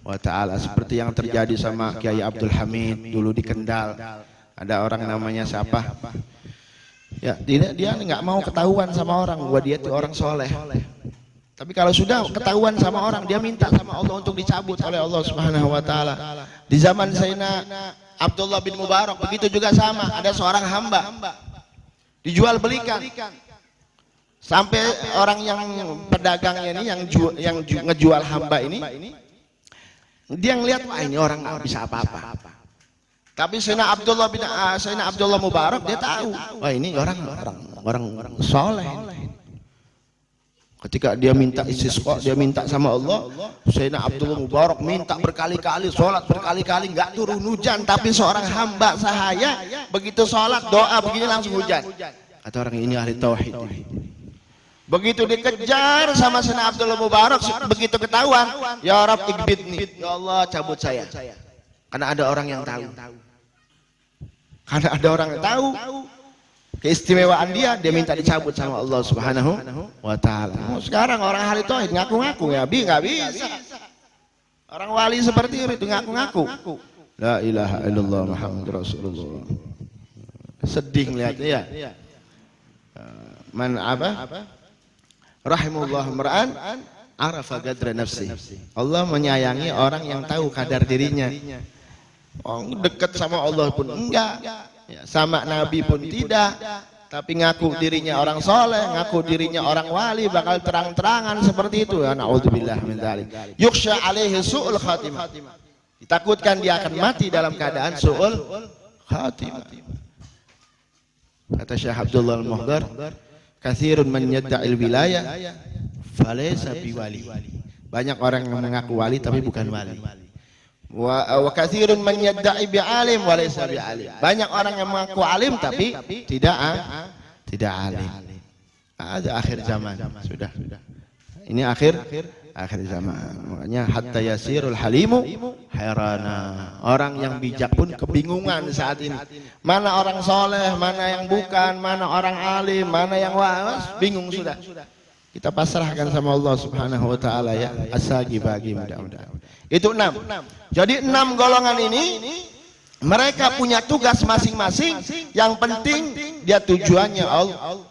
wa ta'ala. Seperti yang terjadi sama Kiai Abdul Hamid dulu di Kendal. Ada orang namanya siapa? Ya, dia nggak mau ketahuan sama orang bahwa dia itu orang soleh. Tapi kalau sudah ketahuan sama orang, dia minta sama Allah untuk dicabut oleh Allah Subhanahu wa taala. Di zaman Sayyidina Abdullah bin Mubarak begitu juga sama, ada seorang hamba dijual belikan. Sampai orang yang pedagangnya ini yang ngejual hamba ini dia ngelihat, wah ini orang nggak bisa apa-apa. Tapi Sayyidina Abdullah Mubarak dia tahu, wah ini orang soleh. Ketika dia minta istisqa, dia minta sama Allah, Sayyidina Abdullah Mubarak minta berkali-kali, sholat berkali-kali, nggak turun hujan. Tapi seorang hamba sahaya begitu sholat doa begini langsung hujan. Kata orang ini ahli tauhid. Begitu dikejar sama Sayyidina Abdullah Mubarak, begitu ketahuan, ya Rabb igbidni, ya Allah cabut saya. Karena ada orang yang tahu. Karena ada orang yang tahu keistimewaan dia minta dicabut sama Allah Subhanahu wa taala. Sekarang orang ahli tauhid ngaku-ngaku ya, nggak bisa. Orang wali seperti itu ngaku-ngaku. La ilaha illallah Muhammadur Rasulullah. Sedih melihatnya ya. Man apa? Rahimullah mar'an arafa qadra nafsi. Allah menyayangi orang yang tahu kadar dirinya. Oh, dekat sama Allah pun enggak, ya, sama Nabi pun tidak, tapi ngaku dirinya orang soleh, ngaku dirinya orang wali, bakal terang-terangan seperti itu. Ya, naudzubillah min dzalik. Yukhsha alaihi su'ul khatimah. Ditakutkan dia akan mati dalam keadaan su'ul khatimah. Kata Syekh Abdullah Al-Muhdar, katsirun man yadda'il wilayah falaysa biwali. Banyak orang yang mengaku wali tapi bukan wali. Wa katsirun man yadda'i bi'alim wa laysa bi'alim. Banyak orang yang mengaku alim tapi tidak alim. Ada akhir zaman sudah. Ini akhir zaman. Makanya hatta yasirul halimu hayrana. Orang yang bijak pun kebingungan saat ini. Mana orang soleh, mana yang bukan, mana orang alim, mana yang was, bingung sudah. Kita pasrahkan sama Allah Subhanahu wa taala ya. Asagi bagi mudah-mudahan. Itu 6. Jadi 6 golongan ini mereka punya tugas masing-masing. Yang penting dia tujuannya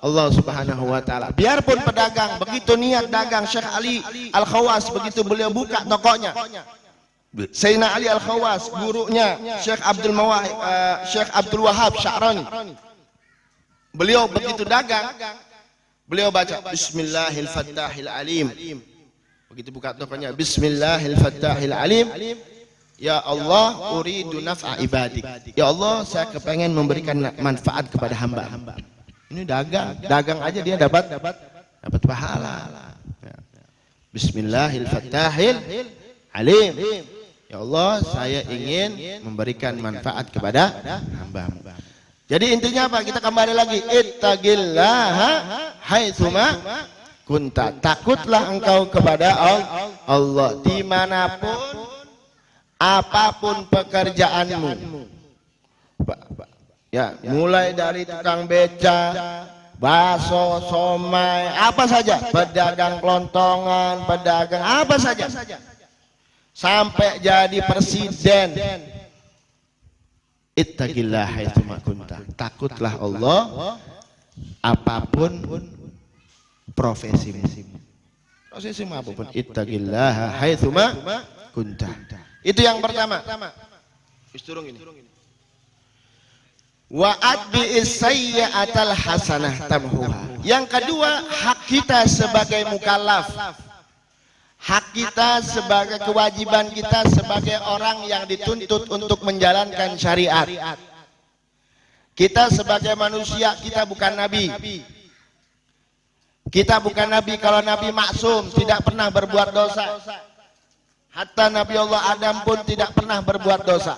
Allah Subhanahu wa taala. Biarpun pedagang begitu niat dagang, Syekh Ali Al-Khawas begitu beliau buka tokonya. Sayyidina Ali Al-Khawas, gurunya Syekh Abdul Wahab Sya'rani. Beliau begitu dagang, beliau baca Bismillahil-Fattahil Alim. Begitu buka tokonya, Bismillahil-Fattahil Alim. Ya Allah, uridu naf'a ibadik. Ya Allah, saya kepengen memberikan manfaat kepada hamba-hamba. Ini dagang aja dia dapat pahala. Bismillahil-Fattahil Alim. Ya Allah, saya ingin memberikan manfaat kepada hamba-hamba. Jadi intinya apa? Kita kembali lagi, ittaqillaha haitsuma kunta. Takutlah engkau kepada Allah dimanapun, apapun pekerjaanmu. Ya, mulai dari tukang beca, bakso, somai, apa saja, pedagang kelontongan, pedagang apa saja, sampai jadi presiden. Ittaqillah haitsuma kunta. Takutlah Allah apapun profesimu. Profesimu apapun. Ittaqillah haitsuma kunta. Itu yang pertama. Isturung ini. Wa atbi'is sayyi'atal hasanah tamhuha. Yang kedua, hak kita sebagai mukallaf. Hak kita sebagai kewajiban kita sebagai orang yang dituntut untuk menjalankan syariat. Kita sebagai manusia, kita bukan nabi. Kita bukan nabi. Kalau nabi maksum, tidak pernah berbuat dosa. Hatta Nabi Allah Adam pun tidak pernah berbuat dosa.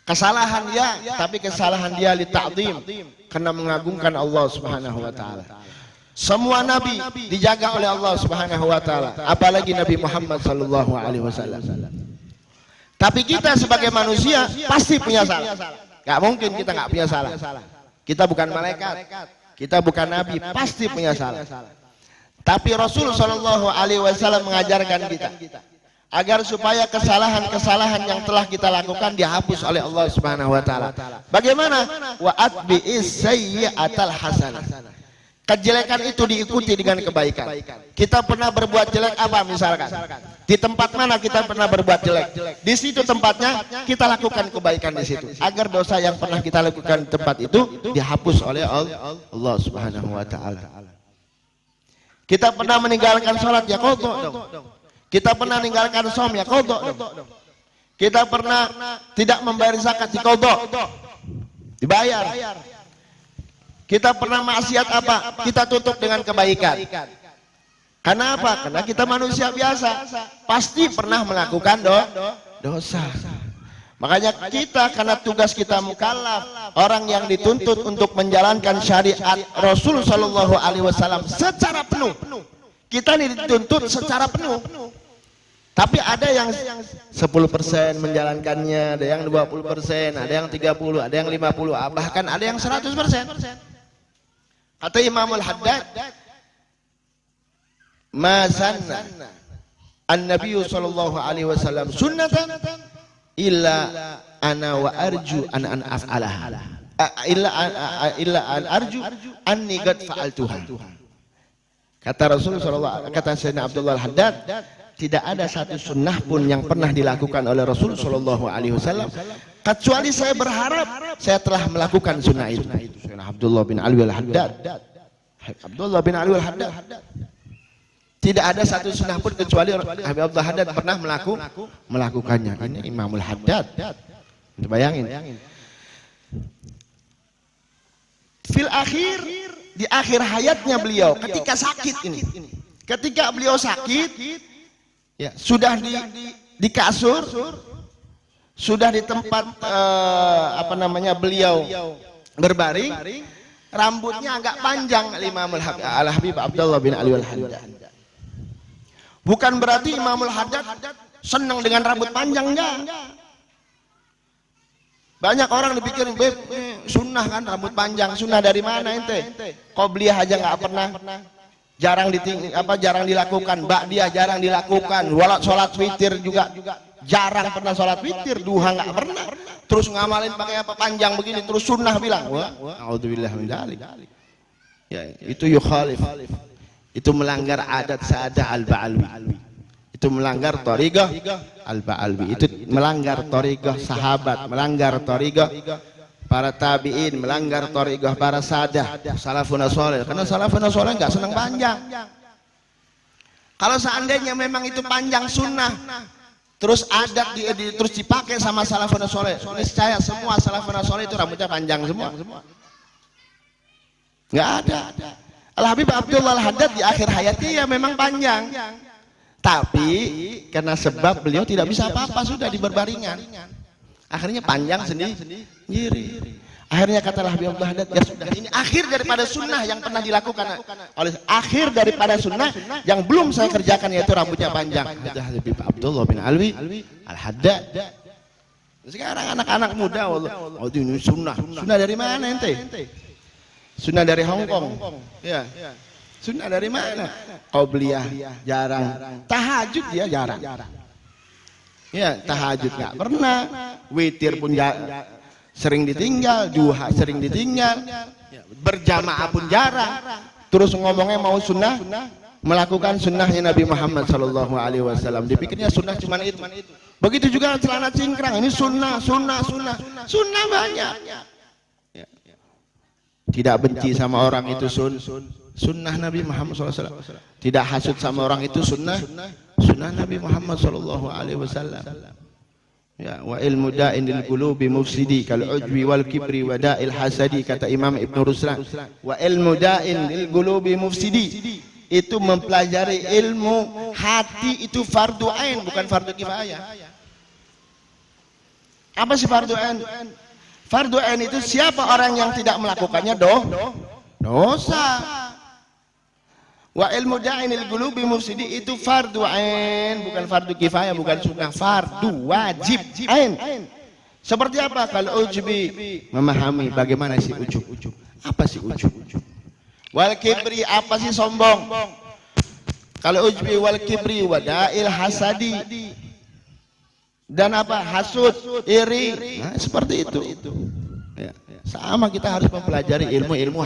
Kesalahan ya, tapi kesalahan dia li ta'zim, karena mengagungkan Allah Subhanahu wa taala. Semua nabi dijaga oleh Allah Subhanahu wa taala, apalagi Nabi Muhammad sallallahu alaihi wasallam. Tapi kita sebagai manusia pasti punya salah. Gak mungkin kita nggak punya salah. Kita bukan malaikat, kita bukan nabi, pasti punya salah. Tapi Rasul sallallahu alaihi wasallam mengajarkan kita agar supaya kesalahan-kesalahan yang telah kita lakukan dihapus oleh Allah Subhanahu wa taala. Bagaimana? Wa atbi'is sayyi'atal hasanah. Kejelekan itu diikuti dengan kebaikan. Kita pernah berbuat jelek apa misalkan? Di tempat mana kita pernah berbuat jelek? Di situ tempatnya kita lakukan kebaikan di situ. Agar dosa yang pernah kita lakukan di tempat itu dihapus oleh Allah Subhanahu wa taala. Kita pernah meninggalkan sholat, ya qadha dong. Kita pernah meninggalkan shaum, ya qadha dong. Kita pernah tidak membayar zakat, ya qadha. Dibayar. Kita pernah maksiat apa? Kita tutup dengan kebaikan. Karena apa? Karena kita manusia biasa, pasti pernah melakukan dosa. Makanya kita, karena tugas kita mukallaf, orang yang dituntut untuk menjalankan syariat Rasul Shallallahu Alaihi Wasallam secara penuh. Kita ini dituntut secara penuh. Tapi ada yang 10% menjalankannya, ada yang 20%, ada yang 30%, ada yang 50%, bahkan ada yang 100%. Kata Imamul Haddad, ma sanna an-nabiy sallallahu alaihi wasallam sunnatan illa ana wa arju an af'alaha illa an arju anni qad fa'altuha. Kata Rasul sallallahu, kata Sayyidina Abdullah Al-Haddad, tidak ada satu sunnah pun yang pernah dilakukan oleh Rasul sallallahu alaihi wasallam kecuali saya berharap saya telah melakukan sunnah itu. Sayyidina Abdullah bin Ali Al-Haddad, Abdullah bin Ali Al-Haddad, tidak ada satu sunnah pun kecuali Habib Abdullah Haddad pernah melakukannya. Ini Imamul Haddad. Bayangin. Fil akhir, di akhir hayatnya beliau, ketika sakit ini, ketika beliau sakit, ya, sudah di kasur, sudah di tempat beliau berbaring, rambutnya agak panjang Imamul Habib Abdullah bin Ali Al-Haddad. Bukan berarti Imamul Haddad senang dengan rambut panjang, enggak. Banyak orang dipikirin, beb, sunnah kan rambut panjang, sunnah dari mana ente? Qobliyah aja nggak pernah, jarang dilakukan, ba'diyah jarang dilakukan, sholat witir juga jarang pernah sholat witir, duha nggak pernah. Terus ngamalin pakai apa panjang begini, terus sunnah bilang, wah, a'udzubillah min dzalik. Ya, itu yukhalif. Itu melanggar adat Sa'adah Al-Ba'alwi. Itu melanggar thariqah Al-Ba'alwi. Itu melanggar thariqah sahabat, melanggar thariqah para tabi'in, melanggar thariqah para sadah, salafun saleh. Karena salafun saleh enggak senang panjang. Kalau seandainya memang itu panjang sunnah, terus adat terus dipakai sama salafun saleh, niscaya semua salafun saleh itu rambutnya panjang semua. Enggak ada. Al-Habib Abdullah Al-Haddad di akhir hayatnya ya memang panjang, tapi karena sebab beliau tidak bisa apa-apa, sudah di berbaringan, akhirnya panjang sendiri. Akhirnya kata Habib Abdullah Haddad, ya sudah, ini akhir daripada sunnah yang pernah dilakukan oleh, akhir daripada sunnah yang belum saya kerjakan, yaitu rambutnya panjang. Kata Habib Abdullah bin Ali Al-Haddad. Sekarang anak-anak muda, oh ini sunnah dari mana ente? Sunnah dari Hong Kong, ya. Sunnah dari mana? Qobliyah jarang, tahajud dia jarang. Ya, tahajud nggak pernah, witir pun sering ditinggal, duha sering ditinggal, berjamaah pun jarang. Terus ngomongnya mau sunnah, melakukan sunnahnya Nabi Muhammad Sallallahu Alaihi Wasallam. Dipikirnya sunnah cuma itu. Begitu juga celana cingkrang, ini sunnah banyak. Tidak benci sama orang itu sunnah Nabi Muhammad SAW. Tidak hasud sama orang itu sunnah Nabi Muhammad SAW. Ya, wa ilmu da'in lil qulubi mufsidi kal ujbi wal kibri wa da'il hasadi, kata Imam Ibn Ruslan. Wa ilmu da'in lil qulubi mufsidi, itu mempelajari ilmu hati itu fardu ain, bukan fardu kifayah. Apa sih fardu ain? Fardu ain itu siapa orang yang tidak melakukannya dosa. Wa ilmu da'inil qulubi mufsidi, itu fardu ain, bukan fardu kifayah, bukan sunnah, fardu wajib ain. Seperti apa? Kalau ujbi, memahami bagaimana sih ujub. Apa sih ujub? Wal kibri, apa sih sombong? Kalau ujbi wal kibri wadail hasadi. Dan apa? Hasud, iri. Nah, seperti itu. Ya. Sama kita harus mempelajari ilmu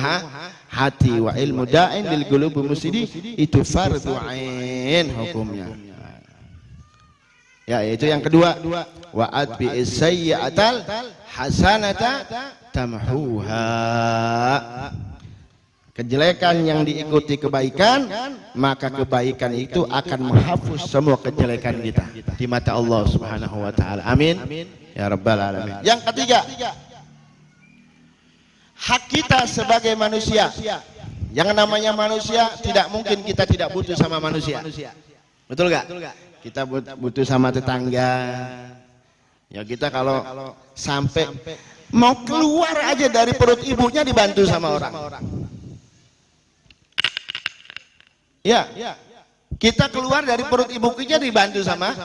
hati wa ilmu da'in lil qulubi musidi, itu fardhu ain hukumnya. Ya, itu yang kedua. Wa atbi'is sayyi'atal hasanata tamhuha. Kejelekan yang diikuti kebaikan, maka kebaikan itu akan menghapus semua kejelekan kita di mata Allah Subhanahu wa taala. Amin ya rabbal alamin. Yang ketiga, hak kita sebagai manusia. Yang namanya manusia, tidak mungkin kita tidak butuh sama manusia. Betul gak? Kita butuh sama tetangga. Ya, kita kalau sampai mau keluar aja dari perut ibunya dibantu sama orang. Ya, kita keluar dari perut ibu kita dibantu sama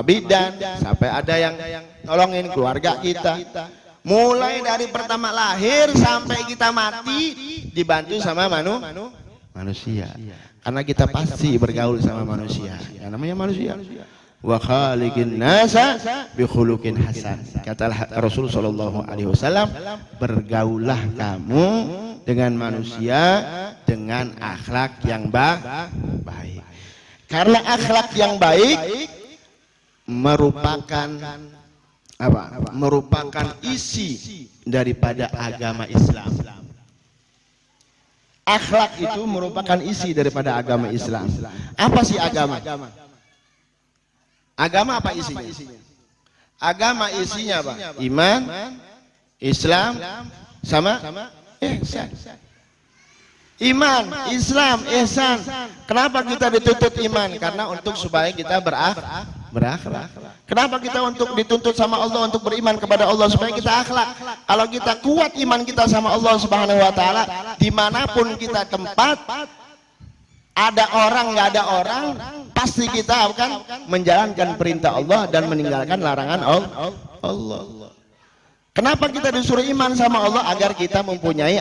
bidan, sampai ada yang nolongin keluarga kita. Mulai dari pertama lahir sampai kita mati dibantu sama manusia. Karena kita pasti bergaul sama manusia. Yang namanya manusia. Wa khaliqin nasa bi khuluqin hasan. Kata Rasul sallallahu alaihi wasallam, bergaulah kamu dengan manusia dengan akhlak yang baik. Karena akhlak yang baik merupakan apa? Merupakan isi daripada agama Islam. Akhlak itu merupakan isi daripada agama Islam. Apa sih agama? Agama apa isinya? Agama isinya apa? Iman, Islam, sama ihsan. Iman, Islam, ihsan. Kenapa kita dituntut iman? Karena untuk supaya kita berakhlak. Kenapa kita untuk dituntut sama Allah untuk beriman kepada Allah? Supaya kita akhlak. Kalau kita kuat iman kita sama Allah Subhanahu wa taala, dimanapun kita tempat, ada orang nggak ada orang, pasti kita akan menjalankan perintah Allah dan meninggalkan larangan Allah. Kenapa kita disuruh iman sama Allah? Agar kita mempunyai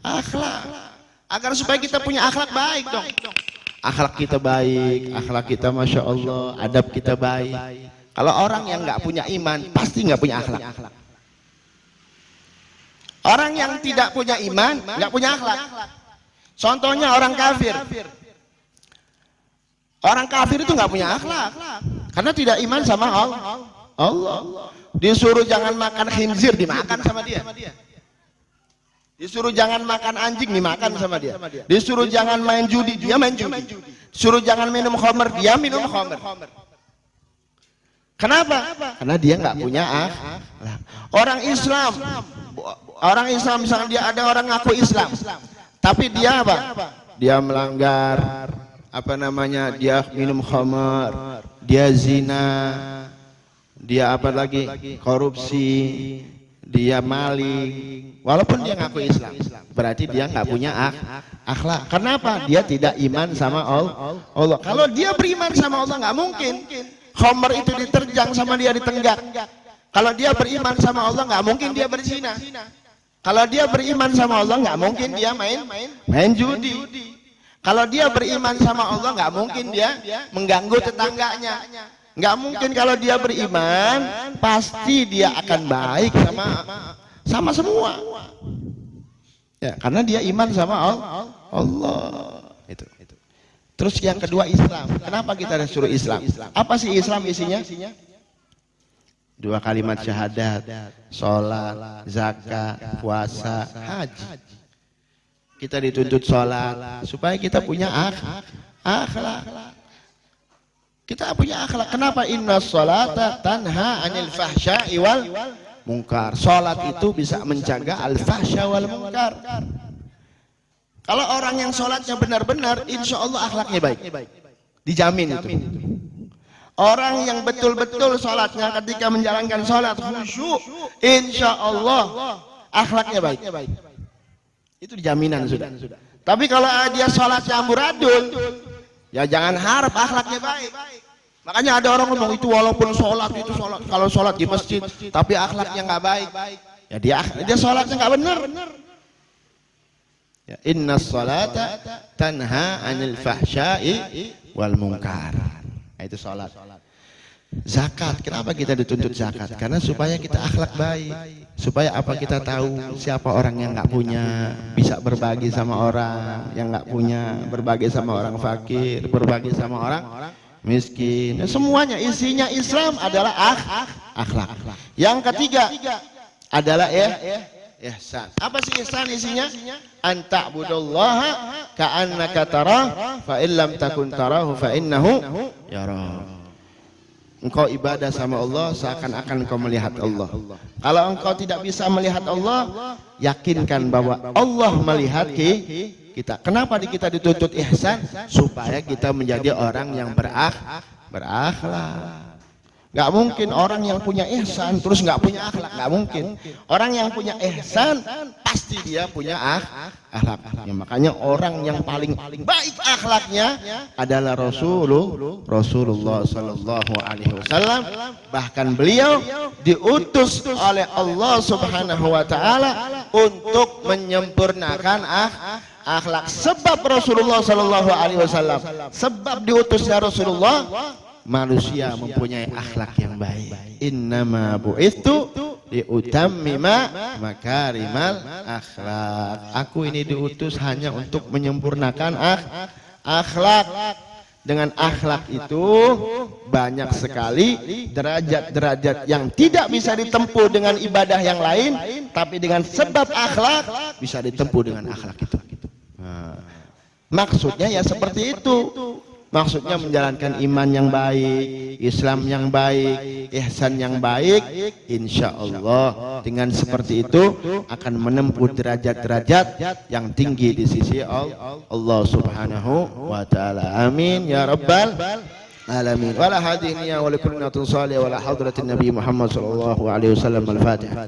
akhlak. Agar supaya kita punya akhlak baik dong. Akhlak kita baik, akhlak kita masya Allah, adab kita baik. Kalau orang yang nggak punya iman, pasti nggak punya akhlak. Orang yang tidak punya iman, nggak punya akhlak. Contohnya orang kafir. Orang kafir itu nggak punya akhlak, karena tidak iman sama Allah. Disuruh jangan makan khinzir, dimakan sama dia. Disuruh jangan makan anjing, dimakan sama dia. Disuruh jangan main judi, dia main judi. Disuruh jangan minum khamr, dia minum khamr. Kenapa? Karena dia nggak punya akhlak. Orang Islam misalnya dia ada orang ngaku Islam, tapi dia apa? Dia melanggar, apa namanya? Dia minum khamr, dia zina, dia apa lagi? Korupsi, dia maling. Walaupun dia ngaku Islam, berarti dia nggak punya akhlak. Kenapa? Dia tidak iman sama Allah. Kalau dia beriman sama Allah, nggak mungkin khamr itu diterjang sama dia ditenggak. Kalau dia beriman sama Allah, nggak mungkin dia berzina. Kalau dia beriman sama Allah, nggak mungkin dia main judi. Kalau dia beriman sama Allah, nggak mungkin dia mengganggu tetangganya. Nggak mungkin. Kalau dia beriman, pasti dia akan baik sama semua. Ya, karena dia iman sama Allah. Itu. Terus yang kedua Islam. Kenapa kita disuruh Islam? Apa sih Islam isinya? 2 kalimat syahadat, sholat, zakat, puasa, haji. Kita dituntut sholat supaya kita punya akhlak. Kita punya akhlak. Kenapa? Inna sholata tanha anil fahsya'i wal munkar. Sholat itu bisa mencegah al-fahsya wal munkar. Kalau orang yang sholatnya benar-benar, insya Allah akhlaknya baik. Dijamin itu. Orang yang betul-betul sholatnya ketika menjalankan sholat khusyuk, insya Allah akhlaknya baik. Itu dijaminan sudah. Tapi kalau dia sholatnya amburadul, ya jangan harap akhlaknya baik. Makanya ada orang ngomong itu walaupun sholat itu sholat, kalau sholat di masjid tapi akhlaknya nggak baik, ya dia sholatnya nggak benar. Ya, innas salata tanha 'anil fahsya'i wal munkar. Nah, itu salat. Zakat, kenapa kita dituntut zakat? Karena supaya kita akhlak baik. Supaya apa, kita tahu siapa orang yang nggak punya, bisa berbagi sama orang yang nggak punya, berbagi sama orang fakir, berbagi sama orang miskin. Nah, semuanya isinya Islam adalah akhlak. Yang ketiga adalah ihsan. Apa sih ihsan isinya? Anta budallaha ka'annaka tarah fa illam takun tarahu fa innahu yarah. Engkau ibadah sama Allah seakan-akan engkau melihat Allah. Kalau engkau tidak bisa melihat Allah, yakinkan bahwa Allah melihat kita. Kenapa kita dituntut ihsan? Supaya kita menjadi orang yang berakhlak. Gak mungkin orang yang punya ihsan terus gak punya akhlak, gak mungkin. Orang yang punya ihsan pasti dia punya akhlak. Ya, makanya orang yang paling baik akhlaknya adalah Rasulullah Sallallahu Alaihi Wasallam. Bahkan beliau diutus oleh Allah Subhanahu Wa Taala untuk menyempurnakan akhlak. Sebab Rasulullah Sallallahu Alaihi Wasallam, sebab diutusnya Rasulullah, manusia mempunyai akhlak yang baik. Innama bu'ithu liutammima makarimal akhlak. Aku ini diutus hanya untuk menyempurnakan akhlak. Dengan akhlak itu banyak sekali derajat-derajat yang tidak bisa ditempuh dengan ibadah yang lain, tapi dengan sebab akhlak bisa ditempuh dengan akhlak itu. Nah, maksudnya ya seperti itu. Maksudnya menjalankan iman yang baik, Islam yang baik, ihsan yang baik. Insya Allah dengan seperti itu akan menempuh derajat-derajat yang tinggi di sisi Allah Subhanahu wa Ta'ala. Amin ya rabbal alamin. Wala hadhihi wa likulli natin salih wa la hadratin Nabi Muhammad sallallahu alaihi wasallam. Al-Fatihah.